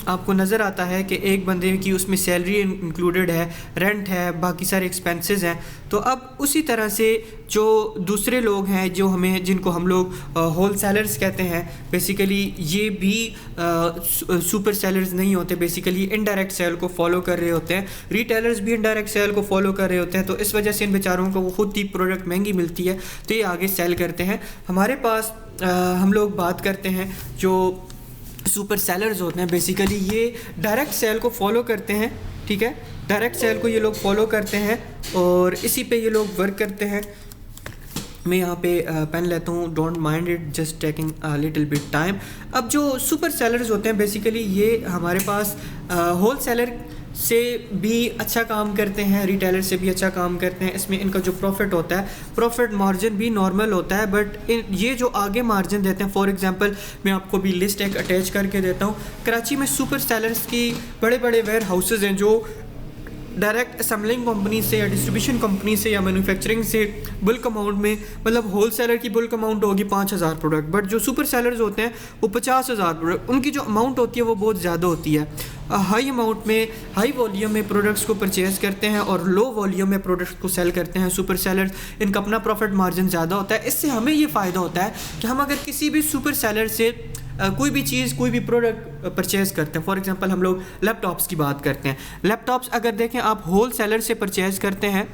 आपको नज़र आता है कि एक बंदे की उसमें सैलरी इंक्लूडेड है, रेंट है, बाकी सारे एक्सपेंसेस हैं। तो अब उसी तरह से जो दूसरे लोग हैं जो हमें जिनको हम लोग होल सेलर्स कहते हैं, बेसिकली ये भी सुपर सेलर्स नहीं होते, बेसिकली इनडायरेक्ट सेल को फॉलो कर रहे होते हैं। रिटेलर्स भी इनडायरेक्ट सेल को फॉलो कर रहे होते हैं, तो इस वजह से इन बेचारों को वो खुद ही प्रोडक्ट महंगी मिलती है तो ये आगे सेल करते हैं। हमारे पास हम लोग बात करते हैं जो सुपर सेलर्स होते हैं, बेसिकली ये डायरेक्ट सेल को फॉलो करते हैं। ठीक है, डायरेक्ट सेल को ये लोग फॉलो करते हैं और इसी पे ये लोग वर्क करते हैं। मैं यहाँ पे पेन लेता हूँ, don't mind it, just taking little bit time. अब जो सुपर सेलर्स होते हैं बेसिकली ये हमारे पास होल सेलर से भी अच्छा काम करते हैं, रिटेलर से भी अच्छा काम करते हैं। इसमें इनका जो प्रॉफिट होता है, प्रॉफिट मार्जिन भी नॉर्मल होता है, बट ये जो आगे मार्जिन देते हैं, फॉर एग्जांपल मैं आपको भी लिस्ट एक अटैच करके देता हूँ। कराची में सुपर सेलर्स की बड़े बड़े वेयर हाउसेज हैं जो डायरेक्ट असेंबलिंग कंपनी से या डिस्ट्रीब्यूशन कंपनी से या मैन्युफैक्चरिंग से बुल्क अमाउंट में, मतलब होल सेलर की बुल्क अमाउंट होगी 5000 प्रोडक्ट, बट जो सुपर सेलर्स होते हैं वो 50,000 प्रोडक्ट, उनकी जो अमाउंट होती है वो बहुत ज़्यादा होती है। हाई अमाउंट में, हाई वॉल्यूम में प्रोडक्ट्स को परचेज़ करते हैं और लो वॉल्यूम में प्रोडक्ट्स को सेल करते हैं सुपर सेलर्स। इनका अपना प्रॉफिट मार्जिन ज़्यादा होता है। इससे हमें ये फ़ायदा होता है कि हम अगर किसी भी सुपर सेलर से कोई भी चीज़, कोई भी प्रोडक्ट परचेज़ करते हैं, फॉर एग्जांपल हम लोग लैपटॉप्स की बात करते हैं। लैपटॉप्स अगर देखें आप होल सेलर से परचेज़ करते हैं,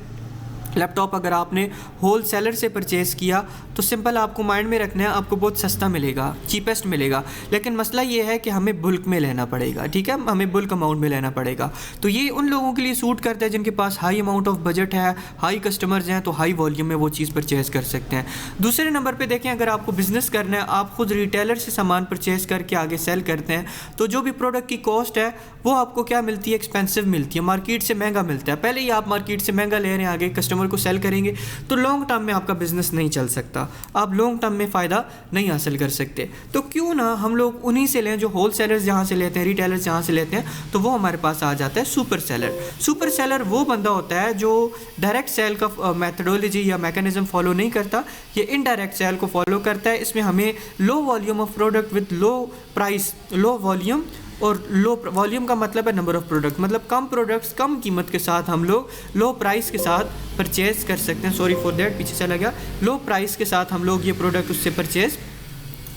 लैपटॉप अगर आपने होल सेलर से परचेज़ किया तो सिंपल आपको माइंड में रखना है, आपको बहुत सस्ता मिलेगा, चीपेस्ट मिलेगा। लेकिन मसला ये है कि हमें बुल्क में लेना पड़ेगा, ठीक है, हमें बुल्क अमाउंट में लेना पड़ेगा। तो ये उन लोगों के लिए सूट करता है जिनके पास हाई अमाउंट ऑफ बजट है, हाई कस्टमर्स हैं, तो हाई वॉल्यूम में वो चीज़ परचेज़ कर सकते हैं। दूसरे नंबर पर देखें, अगर आपको बिज़नेस करना है, आप खुद रिटेलर से सामान परचेज़ करके आगे सेल करते हैं, तो जो भी प्रोडक्ट की कॉस्ट है वो आपको क्या मिलती है, एक्सपेंसिव मिलती है, मार्केट से महंगा मिलता है। पहले ही आप मार्केट से महंगा ले रहे हैं, आगे कस्टमर को सेल करेंगे तो लॉन्ग टर्म में आपका बिजनेस नहीं चल सकता, आप लॉन्ग टर्म में फ़ायदा नहीं हासिल कर सकते। तो क्यों ना हम लोग उन्हीं से लें जो होल सेलर्स जहाँ से लेते हैं, रिटेलर्स जहाँ से लेते हैं, तो वो हमारे पास आ जाता है सुपर सेलर। सुपर सेलर वो बंदा होता है जो डायरेक्ट सेल का मैथडोलॉजी या मैकेनिज्म फॉलो नहीं करता, ये इनडायरेक्ट सेल को फॉलो करता है। इसमें हमें low volume of product with low price, low volume, और लो वॉल्यूम का मतलब है नंबर ऑफ़ प्रोडक्ट, मतलब कम प्रोडक्ट्स कम कीमत के साथ हम लोग लो प्राइस के साथ परचेज़ कर सकते हैं। सॉरी फॉर दैट, पीछे चला गया। लो प्राइस के साथ हम लोग ये प्रोडक्ट उससे परचेज़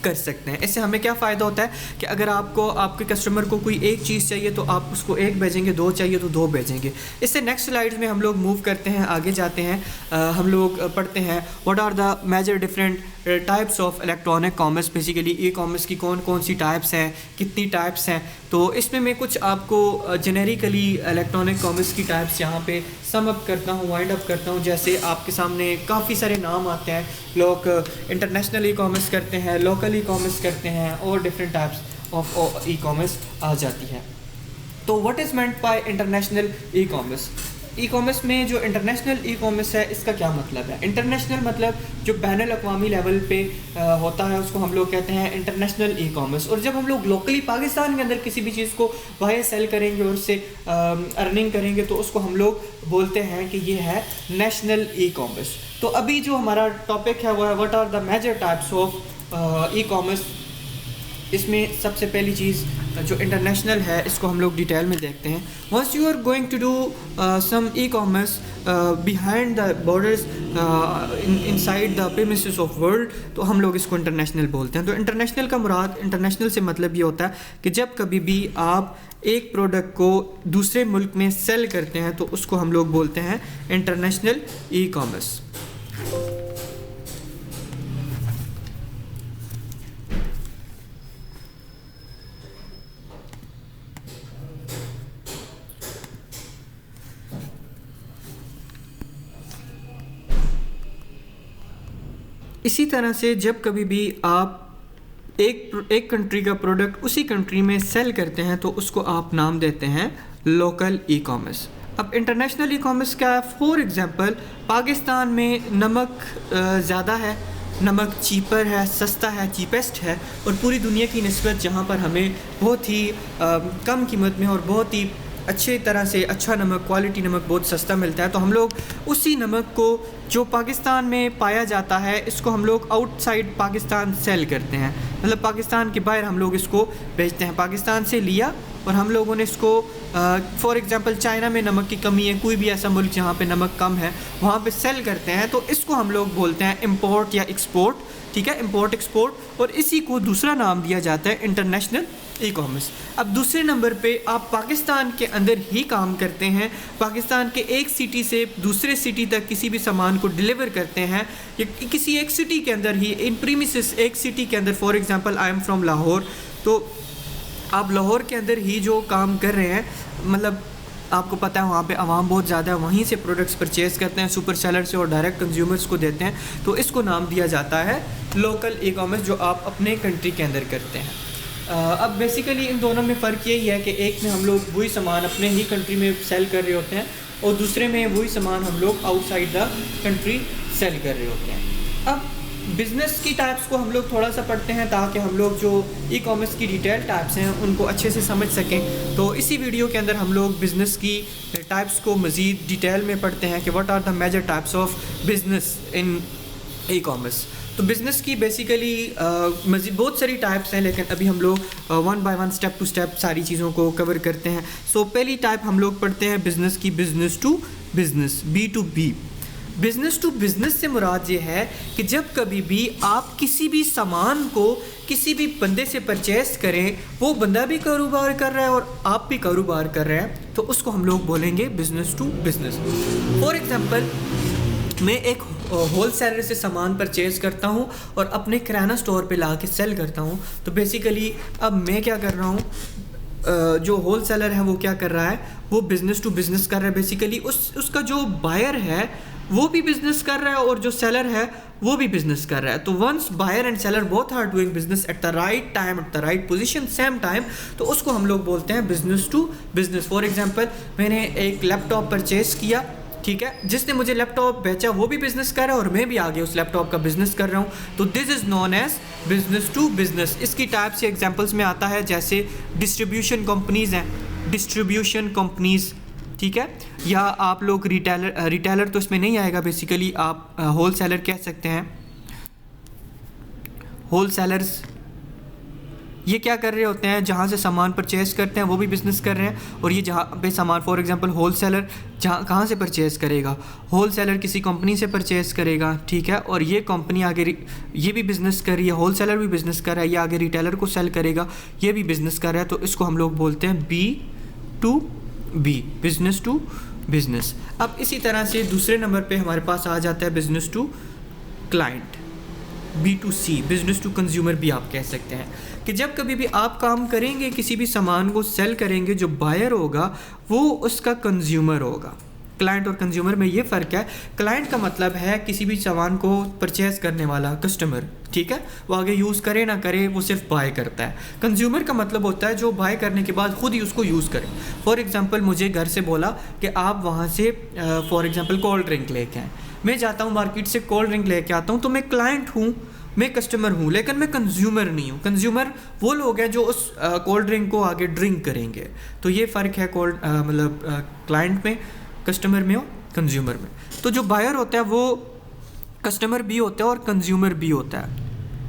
कर सकते हैं। इससे हमें क्या फ़ायदा होता है कि अगर आपको, आपके कस्टमर को कोई एक चीज़ चाहिए तो आप उसको एक भेजेंगे, दो चाहिए तो दो भेजेंगे। इससे नेक्स्ट स्लाइड्स में हम लोग मूव करते हैं, आगे जाते हैं। हम लोग पढ़ते हैं what are the major different types of electronic commerce. Basically e commerce की कौन कौन सी टाइप्स हैं, कितनी टाइप्स हैं। तो इसमें मैं कुछ आपको जेनेरिकली इलेक्ट्रॉनिक कॉमर्स की टाइप्स यहाँ पे सम अप करता हूँ, वाइंड अप करता हूँ। जैसे आपके सामने काफ़ी सारे नाम आते हैं, लोग इंटरनेशनल ई कॉमर्स करते हैं, लोकल ई कॉमर्स करते हैं, और different types of e commerce आ जाती है। तो what is meant by international e commerce? E commerce में जो इंटरनेशनल ई कॉमर्स है, इसका क्या मतलब है? इंटरनेशनल मतलब जो बैनुल अक़वामी लेवल पे होता है उसको हम लोग कहते हैं इंटरनेशनल ई कॉमर्स। और जब हम लोग लोकली पाकिस्तान के अंदर किसी भी चीज़ को बाहर सेल करेंगे और उससे अर्निंग करेंगे तो उसको हम लोग बोलते हैं कि ये है नेशनल ई कॉमर्स। तो अभी जो हमारा टॉपिक है वो है what are the major types of e commerce. इसमें सबसे पहली चीज़ जो इंटरनेशनल है इसको हम लोग डिटेल में देखते हैं। Once you are going to do some e commerce behind the borders inside the premises of world, तो हम लोग इसको इंटरनेशनल बोलते हैं। तो इंटरनेशनल का मुराद, इंटरनेशनल से मतलब ये होता है कि जब कभी भी आप एक प्रोडक्ट को दूसरे मुल्क में सेल करते हैं तो उसको हम लोग बोलते हैं इंटरनेशनल ई कॉमर्स। इसी तरह से जब कभी भी आप एक कंट्री का प्रोडक्ट उसी कंट्री में सेल करते हैं तो उसको आप नाम देते हैं लोकल ई कॉमर्स। अब इंटरनेशनल ई कॉमर्स क्या है? फॉर एग्ज़ाम्पल पाकिस्तान में नमक ज़्यादा है, नमक चीपर है, सस्ता है, चीपेस्ट है, और पूरी दुनिया की निस्बत जहाँ पर हमें बहुत ही कम कीमत में और बहुत ही अच्छे तरह से अच्छा नमक, क्वालिटी नमक बहुत सस्ता मिलता है, तो हम लोग उसी नमक को जो पाकिस्तान में पाया जाता है इसको हम लोग आउटसाइड पाकिस्तान सेल करते हैं, मतलब पाकिस्तान के बाहर हम लोग इसको बेचते हैं। पाकिस्तान से लिया और हम लोगों ने इसको फॉर एग्ज़ाम्पल चाइना में नमक की कमी है, कोई भी ऐसा मुल्क जहाँ पे नमक कम है वहाँ पे सेल करते हैं, तो इसको हम लोग बोलते हैं इंपोर्ट या एक्सपोर्ट, ठीक है, इंपोर्ट एक्सपोर्ट। और इसी को दूसरा नाम दिया जाता है इंटरनेशनल ई कॉमर्स। अब दूसरे नंबर पे आप पाकिस्तान के अंदर ही काम करते हैं, पाकिस्तान के एक सिटी से दूसरे सिटी तक किसी भी सामान को डिलीवर करते हैं, या किसी एक सिटी के अंदर ही इन प्रीमिसेस एक सिटी के अंदर, for example I am from Lahore, तो आप लाहौर के अंदर ही जो काम कर रहे हैं, मतलब आपको पता है वहाँ पे आवाम बहुत ज़्यादा है, वहीं से प्रोडक्ट्स परचेज़ करते हैं सुपर सेलर से और डायरेक्ट कंज्यूमर्स को देते हैं, तो इसको नाम दिया जाता है लोकल ई कॉमर्स, जो आप अपने कंट्री के अंदर करते हैं। अब बेसिकली इन दोनों में फ़र्क यही है कि एक में हम लोग वही सामान अपने ही कंट्री में सेल कर रहे होते हैं और दूसरे में वही सामान हम लोग आउटसाइड द कंट्री सेल कर रहे होते हैं। अब बिज़नेस की टाइप्स को हम लोग थोड़ा सा पढ़ते हैं ताकि हम लोग जो ई कॉमर्स की डिटेल टाइप्स हैं उनको अच्छे से समझ सकें। तो इसी वीडियो के अंदर हम लोग बिज़नेस की टाइप्स को मज़ीद डिटेल में पढ़ते हैं कि what are the major types of business in e commerce. तो बिज़नेस की बेसिकली मज़ीद बहुत सारी टाइप्स हैं, लेकिन अभी हम लोग one by one step to step सारी चीज़ों को कवर करते हैं। सो पहली टाइप हम लोग पढ़ते हैं बिज़नेस की, business to business, B to B. Business to business से मुराद ये है कि जब कभी भी आप किसी भी सामान को किसी भी बंदे से परचेस करें, वो बंदा भी कारोबार कर रहा है और आप भी कारोबार कर रहे हैं, तो उसको हम लोग बोलेंगे business to business. For example मैं एक होल सेलर से सामान परचेज़ करता हूँ और अपने किराना स्टोर पे ला के सेल करता हूँ, तो बेसिकली अब मैं क्या कर रहा हूँ, जो होल सेलर है वो क्या कर रहा है, वो बिज़नेस टू बिज़नेस कर रहा है। बेसिकली उसका जो बायर है वो भी बिज़नेस कर रहा है और जो सेलर है वो भी बिज़नेस कर रहा है। तो once buyer and seller both are doing business at the right time, at the right position, same time, तो उसको हम लोग बोलते हैं business to business. For example मैंने एक लैपटॉप परचेज़ किया, ठीक है, जिसने मुझे लैपटॉप बेचा वो भी बिज़नेस कर रहा है और मैं भी आगे उस लैपटॉप का बिज़नेस कर रहा हूँ, तो this is known as business to business. इसकी टाइप से एग्जांपल्स में आता है जैसे डिस्ट्रीब्यूशन कंपनीज़ हैं, डिस्ट्रीब्यूशन कंपनीज़, ठीक है, या आप लोग रिटेलर तो इसमें नहीं आएगा, बेसिकली आप होल सेलर कह सकते हैं। होल सेलर्स ये क्या कर रहे होते हैं, जहाँ से सामान परचेज़ करते हैं वो भी बिज़नेस कर रहे हैं, और ये जहाँ पे सामान फॉर एग्जांपल होल सेलर जहाँ कहाँ से परचेज़ करेगा, होल सेलर किसी कंपनी से परचेज़ करेगा, ठीक है, और ये कंपनी आगे ये भी बिज़नेस कर रही है, होल सेलर भी बिज़नेस कर रहा है, ये आगे रिटेलर को सेल करेगा, ये भी बिज़नेस कर रहा है, तो इसको हम लोग बोलते हैं B to B, business to business. अब इसी तरह से दूसरे नंबर पे हमारे पास आ जाता है business to client, B2C, business to consumer भी आप कह सकते हैं, कि जब कभी भी आप काम करेंगे किसी भी सामान को सेल करेंगे, जो बायर होगा वो उसका कंज्यूमर होगा। क्लाइंट और कंज्यूमर में ये फ़र्क है, क्लाइंट का मतलब है किसी भी सामान को परचेज़ करने वाला कस्टमर, ठीक है, वो आगे यूज़ करे ना करे वो सिर्फ बाय करता है। कंज्यूमर का मतलब होता है जो बाय करने के बाद खुद ही उसको यूज़ करे। फॉर एग्जांपल मुझे घर से बोला कि आप वहाँ से फॉर एग्जांपल कोल्ड ड्रिंक लेके आएँ, मैं जाता हूँ मार्केट से कोल्ड ड्रिंक लेके आता हूँ, तो मैं क्लाइंट हूँ, मैं कस्टमर हूँ, लेकिन मैं कंज्यूमर नहीं हूँ। कंज्यूमर वो लोग हैं जो उस कोल्ड ड्रिंक को आगे ड्रिंक करेंगे, तो ये फ़र्क है मतलब क्लाइंट में, कस्टमर में और कंज्यूमर में। तो जो बायर होता है वो कस्टमर भी होता है और कंज्यूमर भी होता है,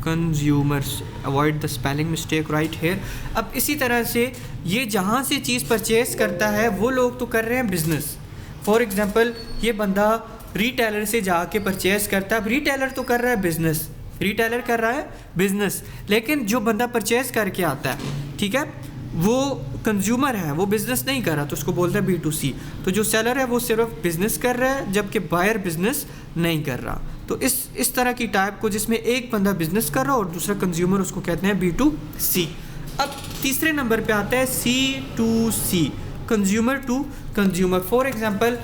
consumers, avoid the spelling mistake right here. अब इसी तरह से ये जहाँ से चीज़ परचेज़ करता है वो लोग तो कर रहे हैं बिज़नेस। फॉर एग्जांपल ये बंदा रिटेलर से जाके परचेज़ करता है, अब रिटेलर तो कर रहा है बिज़नेस, रिटेलर कर रहा है बिज़नेस, लेकिन जो बंदा परचेज़ करके आता है, ठीक है, वो कंज्यूमर है, वो बिज़नेस नहीं कर रहा, तो उसको बोलता है B2C। तो जो सेलर है वो सिर्फ बिज़नेस कर रहा है, जबकि बायर बिज़नेस नहीं कर रहा। तो इस तरह की टाइप को जिसमें एक बंदा बिज़नेस कर रहा है और दूसरा कंज्यूमर, उसको कहते हैं B2C। अब तीसरे नंबर पे आता है C2C, consumer to consumer. For example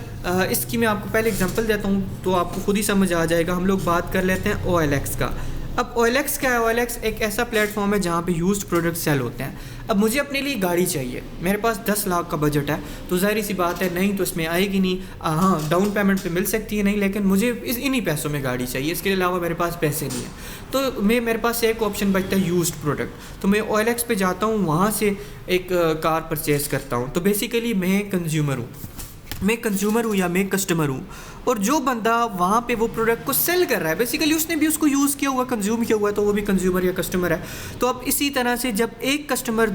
इसकी मैं आपको पहले एग्जांपल देता हूँ तो आपको खुद ही समझ आ जाएगा। हम लोग बात कर लेते हैं OLX का। अब OLX क्या है? OLX एक ऐसा प्लेटफॉर्म है जहाँ पे यूज्ड प्रोडक्ट सेल होते हैं। अब मुझे अपने लिए गाड़ी चाहिए, मेरे पास 10 लाख का बजट है, तो ज़ाहिर सी बात है नहीं तो इसमें आएगी नहीं। हाँ, डाउन पेमेंट पे मिल सकती है नहीं, लेकिन मुझे इन्हीं पैसों में गाड़ी चाहिए, इसके अलावा मेरे पास पैसे नहीं है। तो मेरे पास एक ऑप्शन बचता है यूज्ड प्रोडक्ट। तो मैं OLX पे जाता हूँ, वहाँ से एक कार परचेज़ करता हूँ। तो बेसिकली मैं कंज्यूमर हूँ, मैं कंज्यूमर हूँ या मैं कस्टमर हूँ, और जो बंदा वहाँ पे वो प्रोडक्ट को सेल कर रहा है बेसिकली उसने भी उसको यूज़ किया हुआ, कंज्यूम किया हुआ, तो वो भी कंज्यूमर या कस्टमर है। तो अब इसी तरह से जब एक कस्टमर